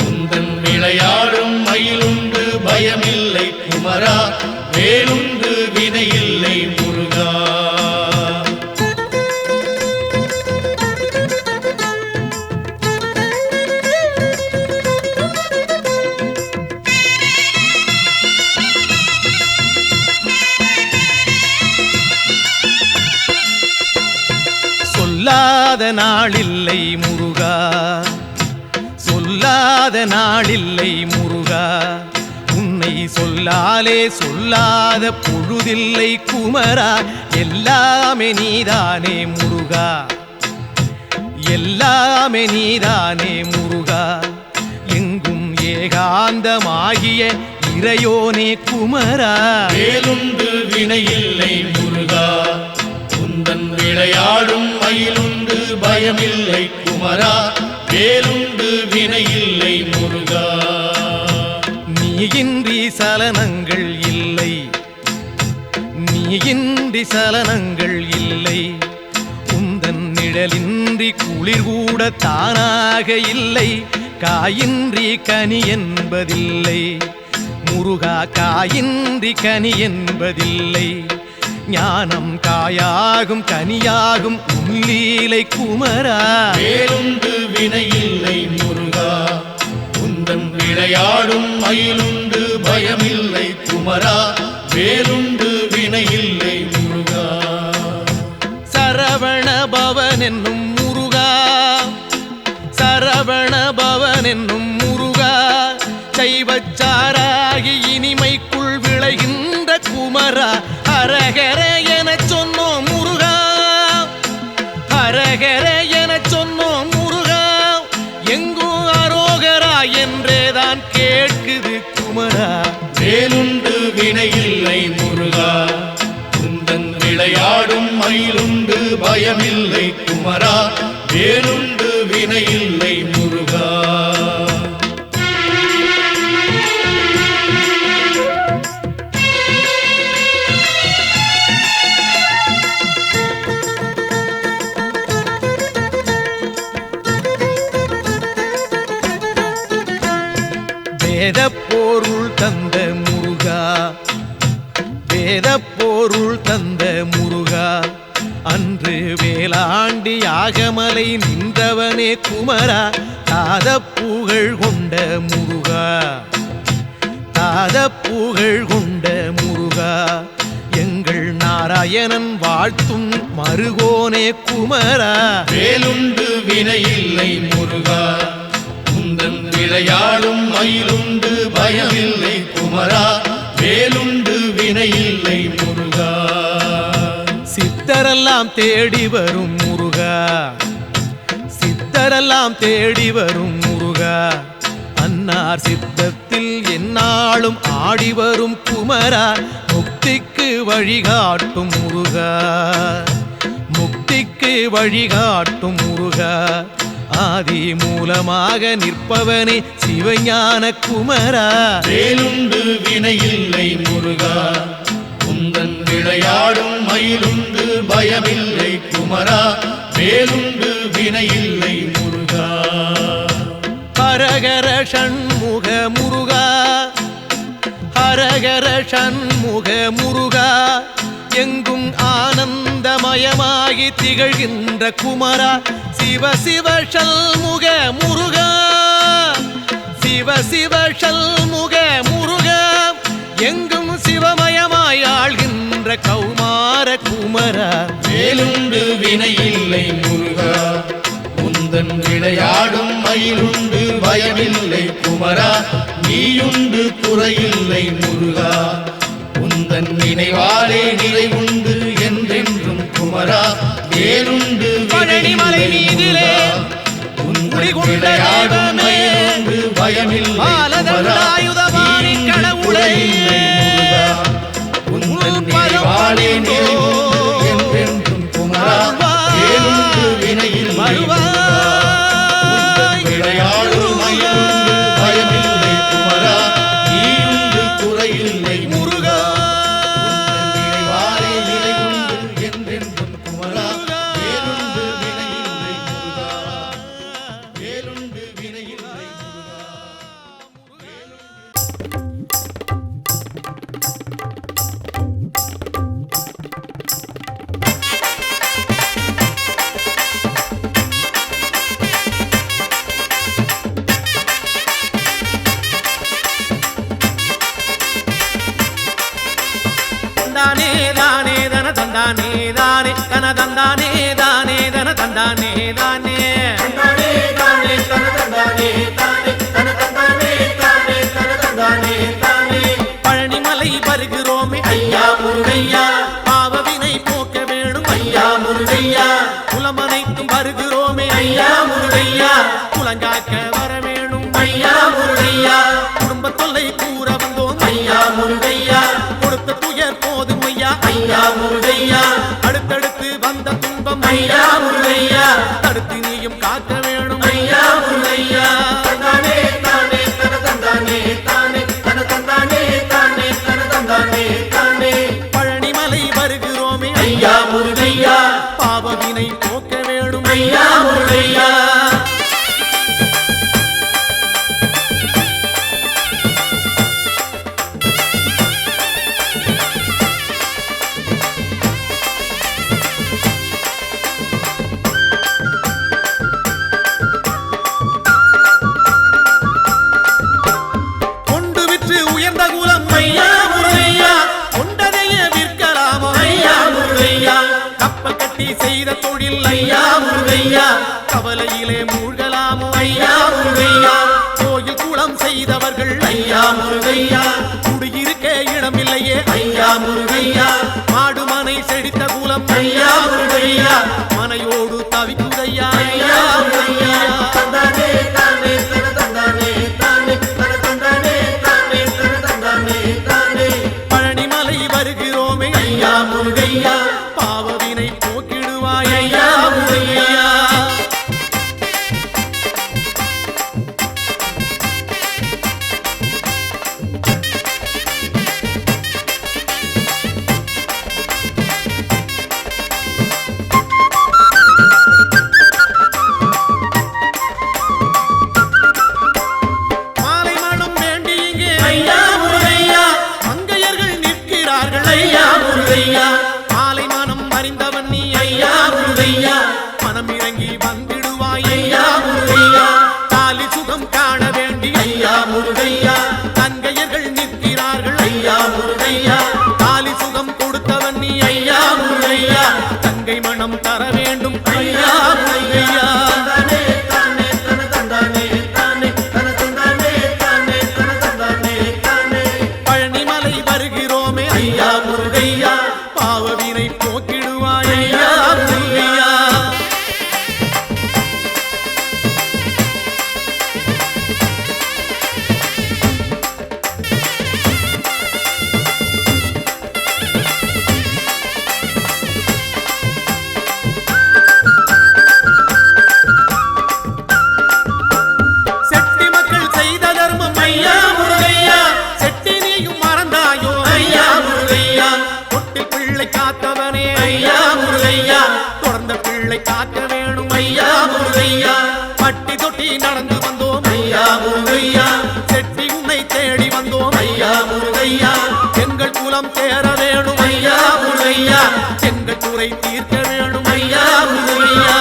உந்தன் விளையாடும் மயிலுண்டு பயமில்லை குமரா. வேலுண்டு வினையில்லை முருகா. சொல்லாத நாளில்லை முருகா, சொல்லாத நாளில்லை முருகா. உன்னை சொல்லாலே சொல்லாத பொழுதில்லை குமரா. எல்லாமே நீதானே முருகா, எல்லாமே நீதானே முருகா. எங்கும் ஏகாந்தமாகிய இறையோனே குமரா. வேலுண்டு வினையில்லை முருகா, உந்தன் விளையாடும் மயிலுண்டு பயமில்லை குமரா. வேலுண்டு வினையில்லை முருகா. நீயின்றி சலனங்கள் இல்லை, நீயின்றி சலனங்கள் இல்லை. உந்தன் நிழலின்றி குளிர் கூட தானாக இல்லை. காயின்றி கனி என்பதில்லை முருகா, காயின்றி கனி என்பதில்லை. ஞானம் காயாகும் கனியாகும் உன்லீலை குமரா. வேலுண்டு வினையில்லை முருகா, உந்தன் விளையாடும் மயிலுண்டு பயமில்லை குமரா. வேலுண்டு வினையில்லை முருகா. சரவண பவன் என்னும் முருகா, சரவண பவன் என்னும் முருகா. சைவச்சாராகி இனிமைக்குள் விளைகின்ற குமரா. ஹரஹர எனச் சொன்னோம் முருகா, ஹரஹர எனச் சொன்னோம் முருகா. எங்கும் அரோகரா என்றேதான் கேட்குது குமரா. வேலுண்டு வினையில்லை முருகா, உந்தன் விளையாடும் மயிலுண்டு பயமில்லை குமரா. வேலுண்டு வினையில்லை முருகா. வேதப்பொருள் தந்த முருகா, வேதப்பொருள் தந்த முருகா. அன்று வேளாண்டி யாகமலை நின்றவனே குமரா. தாத புகழ் கொண்ட முருகா, மாறாத புகழ் கொண்ட முருகா எங்கள் நாராயணன் வாழ்த்தும் மருகோனே குமரா வேலுண்டு வினையில்லை முருகா உந்தன் விளையாடும் மயிலுண்டு பயமில்லை குமரா வேலுண்டு வினையில்லை முருகா சித்தரெல்லாம் தேடி வரும் முருகா சித்தரெல்லாம் தேடி வரும் முருகா அன்னார் சித்தத்தில் எந்நாளும் ஆடி வரும் குமரா முக்திக்கு வழிகாட்டும் முருகா முக்திக்கு வழிகாட்டும் முருகா ஆதி மூலமாக நிற்பவனே சிவஞான குமரா வேலுண்டு வினையில்லை முருகா உந்தன் விளையாடும் மயிலுண்டு பயமில்லை குமரா வேலுண்டு வினையில்லை முருகா ஹரஹர ஷண்முக முருகா ஹரஹர ஷண்முக முருகா எங்கும் ஆனந்தமயமாகி திகழ்கின்ற குமரா சிவ சிவ ஷண்முக முருகா சிவ சிவ ஷண்முக முருகா எங்கும் சிவமயமாய் ஆள்கின்ற கௌமார குமரா வேலுண்டு வினையில்லை முருகா உந்தன் விளையாடும் மயிலுண்டு பயமில்லை குமரா நீயுண்டு குறையில்லை முருகா உந்தன் நினைவாலே நிறைவுண்டு என்றென்றும் குமரா வேலுண்டு பழனிமலை மீதிலே உந்தன் விளையாடும் மயிலுண்டு பயமில்லை குமரா நீயுண்டு குறையில்லை முருகா உந்தன் நினைவாலே நிறைவுண்டு என்றென்றும் குமரா வேலுண்டு வினையில்லை விளையாடும் மயிலுண்டு பயமில்லை குமரா நீயுண்டு குறையில்லை முருகா நினைவாலே நிலைவுண்டு என்றென்றும் குமரா வேலுண்டு வினையில்லை முருகா வேலுண்டு வினையில்லை தந்தானே தானே தன தந்தானே தானே தன தந்தானே தானே தன தந்தானே தானே தந்தானே தானே தன தந்தானே தானே தன தந்தானே தானே தன தந்தானே தானே பழனிமலை வருகிறோமே ஐயா முருகையா பாவவினை போக்க வேணும் ஐயா முருகையா குலமனைத்தும் வருகிறோமே ஐயா முருகையா குலங்காக்க வர வேணும் ஐயா முருகையா குடும்ப தொல்லை கூற வந்தோம் ஐயா முருகையா கொடுத்த துயர் போதும் ஐயா ஐயா முருகையா அடுத்தடுத்து வந்த துன்பம் ஐயா முருகையா தடுத்து நீயும் காக்க வேணும் ஐயா முருகையா தந்தானே தானே தன தந்தானே தானே தன தந்தானே தானே தன தந்தானே தானே பழனிமலை வருகிறோமே ஐயா முருகையா பாவவினை போக்க வேணும் ஐயா முருகையா கொண்டு விற்று உயர்ந்த குலம் ஐயா முருகையா கொண்டதைய விற்கலாமோ ஐயா முருகையா கப்பல் கட்டி செய்த தொழில் ஐயா முருகையா கவலையிலே மூழ்கலாமோ ஐயா முருகையா கோயில் குளம் செய்தவர்கள் ஐயா முருகையா குடியிருக்க இடமில்லையே ஐயா முருகையா மாடுமனை செழித்த குலம் ஐயா முருகையா மனையோடு தவிக்குதையா ஐயா முருகையா தந்தானே தானே தன தந்தானே தானே தன தந்தானே தானே தன தந்தானே தானே பழனிமலை வருகிறோமே ஐயா முருகையா பாவவினை போக்கிடுவாய் ஐயா முருகையா குலம் தேர வேணும் ஐயா முருகையா எங்கள் குறை தீர்க்க வேணும் ஐயா முருகையா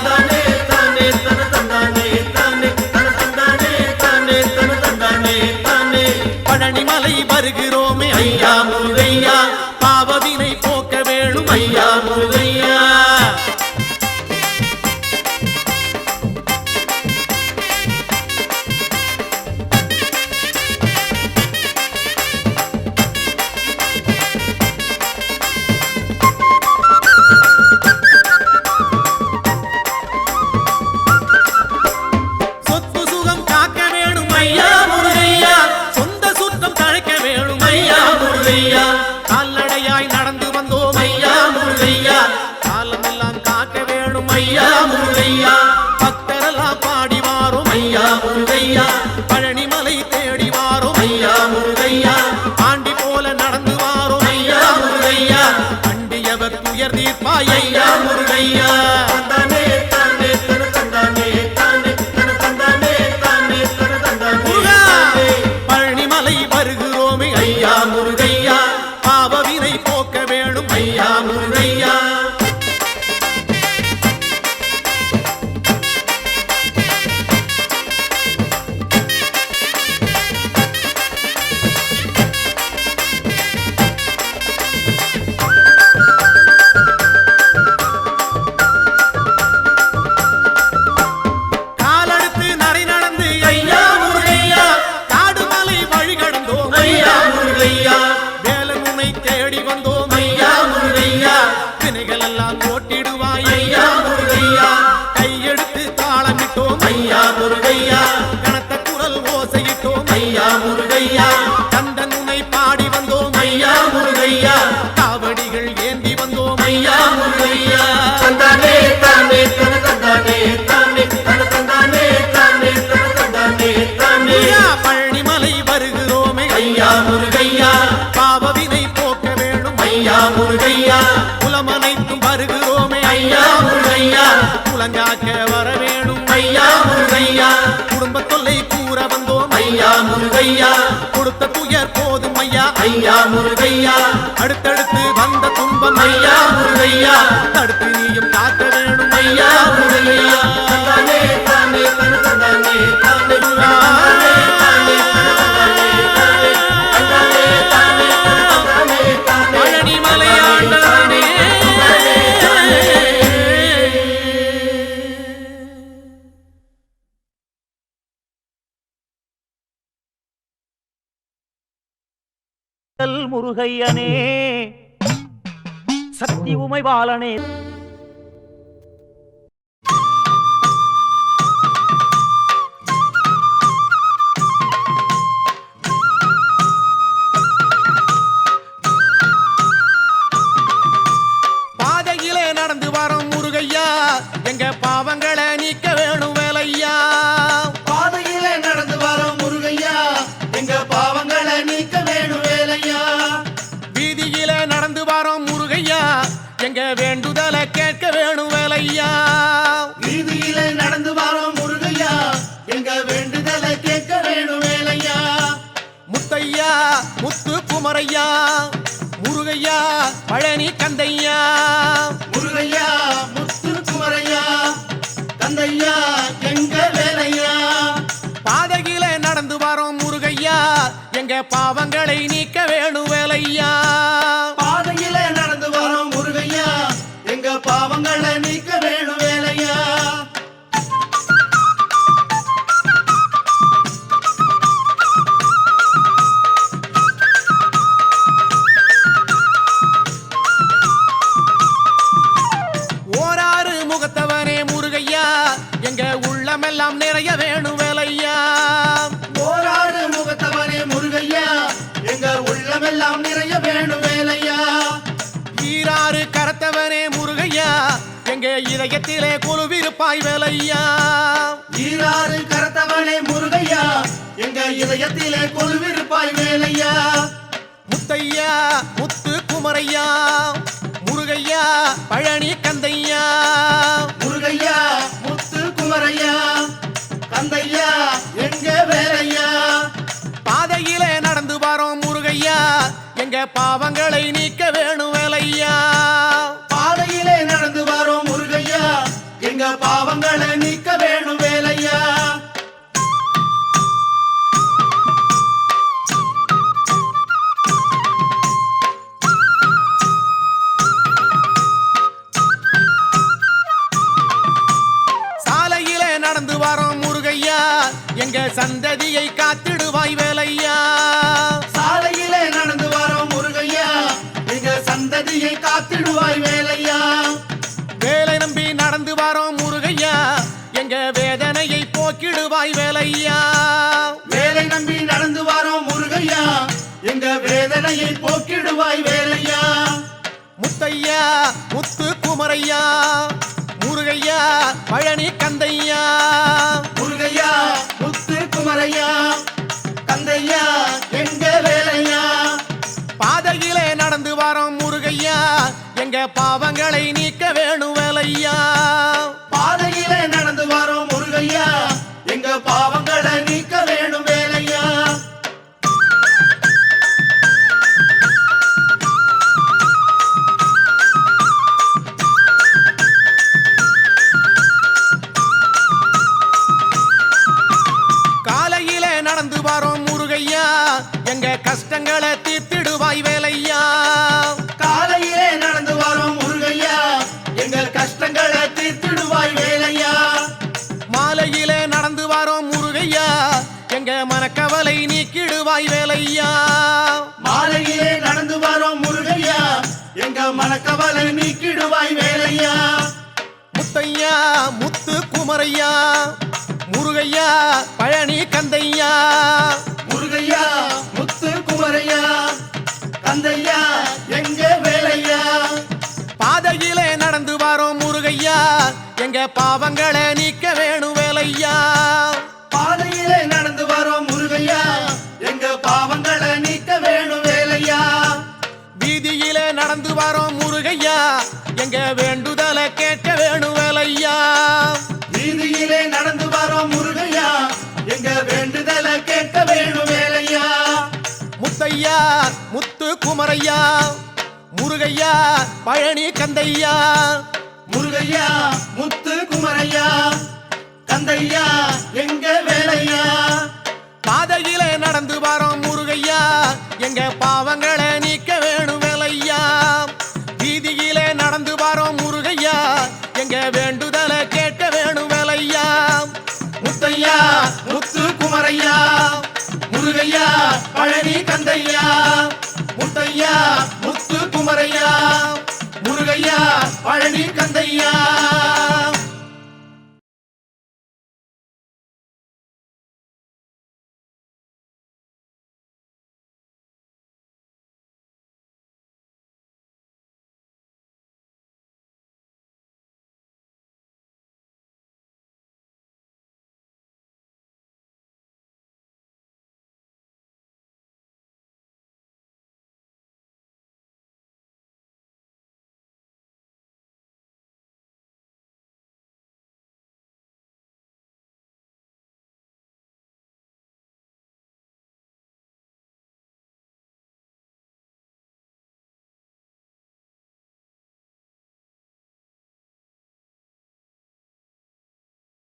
தானே தானே தன தந்தானே தானே தன தந்தானே தானே தன தந்தானே தானே பழனிமலை வருகிறோமே ஐயா முருகையா பாவவினை போக்க வேணும் ஐயா முருகையா சொத்து சுகம் காக்க வேணும் ஐயா முருகையா சொந்த சுத்தம் தழைக்க வேணும் ஐயா முருகையா கால்நடையாய் நடந்து வந்தோம் ஐயா முருகையா காலமெல்லாம் காக்க வேணும் ஐயா முருகையா பக்தரெல்லாம் பாடி வாரோம் ஐயா முருகையா பழனிமலை தேடி வாரோம் ஐயா முருகையா ஆண்டி போல நடந்து வாரோம் ஐயா முருகையா அண்டியவர் துயர் தீர்ப்பாய் ஐயா முருகையா தானே தானே தன தந்தானே தானே தன தந்தானே தானே தன தந்தானே முருகா பழனிமலை வருகிறோமே ஐயா முருகையா பாவவினை போக்க வேணும் ஐயா முருகையா காலெடுத்து நடை நடந்து ஐயா முருகையா காடுமலை வழி கடந்தோம் ஐயா முருகையா வேலனுனை தேடி வந்தோம் ஐயா முருகையா வினைகள் எல்லாம் ஓட்டிடுவாய் ஐயா முருகையா கையெடுத்து தாளமிட்டோம் ஐயா முருகையா கனத்த குரல் ஓசையிட்டோம் ஐயா முருகையா கந்தனுனை பாடி வந்தோம் ஐயா முருகையா காவடிகள் ஏந்தி வந்தோம் ஐயா முருகையா தந்தானே தானே தன தந்தானே தானே தன தந்தானே தானே தன தந்தானே தானே ஐயா பழனிமலை வருகிறோமே ஐயா முருகையா பாவவினை போக்க வேணும் ஐயா முருகையா குலமனைத்தும் வருகிறோமே ஐயா முருகையா குலங்காக்க வர வேணும் ஐயா முருகையா குடும்ப தொல்லை கூற வந்தோம் ஐயா முருகையா கொடுத்த துயர் போதும் ஐயா ஐயா முருகையா அடுத்தடுத்து வந்த துன்பம் ஐயா முருகையா தடுத்து நீயும் காக்க வேணும் ஐயா முருகையா தானே தானே தன தந்தானே தானே தானே தானே தன தந்தானே தானே தானே தானே தன தந்தானே தானே பழனிமலை ஆண்டவனே முருகையனே சக்தி உமைபாலனே பாதையிலே நடந்து வரோம் முருகையா எங்க பாவங்களை நீக்க வேணும் வேலையா பாதையிலே நடந்து வரோம் முருகையா எங்க பாவங்களை நீக்க வேணும் வேலையா வீதியிலே நடந்து வரோம் முருகையா எங்க வேண்டுதலை கேட்க வேணும் வேலையா வீதியிலே நடந்து வரோம் முருகையா எங்க வேண்டுதலை கேட்க வேணும் வேலையா முத்தையா முத்து குமரையா முருகையா பழனி கந்தையா முருகையா முத்து குமரையா தந்தையா எங்க வேலையா பாதையிலே நடந்து வரோம் முருகையா எங்க பாவங்களை நீக்க வேணும் வேலையா பாதையிலே நடந்து வரோம் முருகையா எங்க பாவங்களை நீக்க வேணும் வேலையா ஓராறு முகத்தவனே முருகையா எங்க உள்ளமெல்லாம் நிறைய வேணும் வேலையா ஓராடு முகத்தவனே முருகையா எங்க உள்ளமெல்லாம் நிறைய வேணும் வேலையா ஈராறு கரத்தவனே முருகையா எங்க இதயத்திலே கொலுவிருப்பாய் வேலையா ஈராறு கரத்தவனே முருகையா எங்க இதயத்திலே கொலுவிருப்பாய் வேலையா முத்தையா முத்து குமரையா முருகையா பழனி கந்தையா முருகையா முத்து குமரையா கந்தையா எங்க வேலையா பாதையிலே நடந்து வரோம் முருகையா எங்க பாவங்களை நீக்க வேணும் வேலையா. பாதையிலே நடந்து வரோம் முருகையா, எங்க பாவங்களை நீக்க வேணும் வேலையா. சாலையிலே நடந்து வரோம் முருகையா, எங்க சந்ததியை காத்திடுவாய் வேலையா. சாலையிலே நடந்து வரோம் முருகையா, எங்க சந்ததியை காத்திடுவாய் வேலையா. வேலை நம்பி நடந்து வரோம் முருகையா, எங்க வேதனையை போக்கிடுவாய் வேலையா. வேலை நம்பி நடந்து வரோம் முருகையா, எங்க வேதனையை போக்கிடுவாய் வேலையா. முத்தையா முத்து குமரையா, முருகையா பழனி கந்தையா. முருகையா முத்து குமரையா, கந்தையா எங்க வேலையா. பாதையிலே நடந்து வரோம் முருகையா, எங்க பாவங்களை நீக்க வேணும் வேலையா. பாதையிலே நடந்து வரோம் முருகையா, எங்க பாவங்களை நீக்க வேணும் வேலையா. காலையிலே நடந்து வரோம் முருகையா, எங்க கஷ்டங்களை தீர்த்திடுவாய் வேலையா. காலையிலே நடந்து வரோம் முருகையா, எங்க கஷ்டங்களை தீர்த்திடுவாய் வேலையா. மாலையிலே நடந்து வரோம் முருகையா, எங்க மனக்கவலை நீக்கிடுவாய் வேலையா. மாலையிலே நடந்து வரோம் முருகையா, எங்க மனக்கவலை நீக்கிடுவாய் வேலையா. முத்தையா முத்து குமரையா, முருகையா பழனி கந்தையா. முருகையா முத்து குமரையா, கந்தையா எங்க வேலையா. பாதையிலே நடந்து வரோம் முருகையா, எங்க பாவங்களை நீக்க வேணும் வேலையா. பாதையிலே நடந்து வரோம் முருகையா, எங்க பாவங்களை நீக்க வேணும் வேலையா. வீதியிலே நடந்து வரோம் முருகையா, எங்க வேண்டுதலை கேட்க வேணும் வேலையா. வீதியிலே நடந்து வரோம் முருகையா, எங்க வேண்டுதலை கேட்க வேணும் வேலையா. முத்தையா முத்து குமரையா, முருகையா பழனி கந்தையா. முருகையா முத்து குமரையா, கந்தையா எங்க வேலையா. பாதையிலே நடந்து வரோம் முருகையா, எங்க பாவங்களை நீக்க வேணும் வேலையா. வீதியிலே நடந்து வரோம் முருகையா, எங்க வேண்டுதலை கேட்க வேணும் வேலையா. முத்தையா முத்து குமரையா, முருகையா பழனி கந்தையா. முத்தையா முத்து குமரையா, முருகையா பழனி கந்தையா.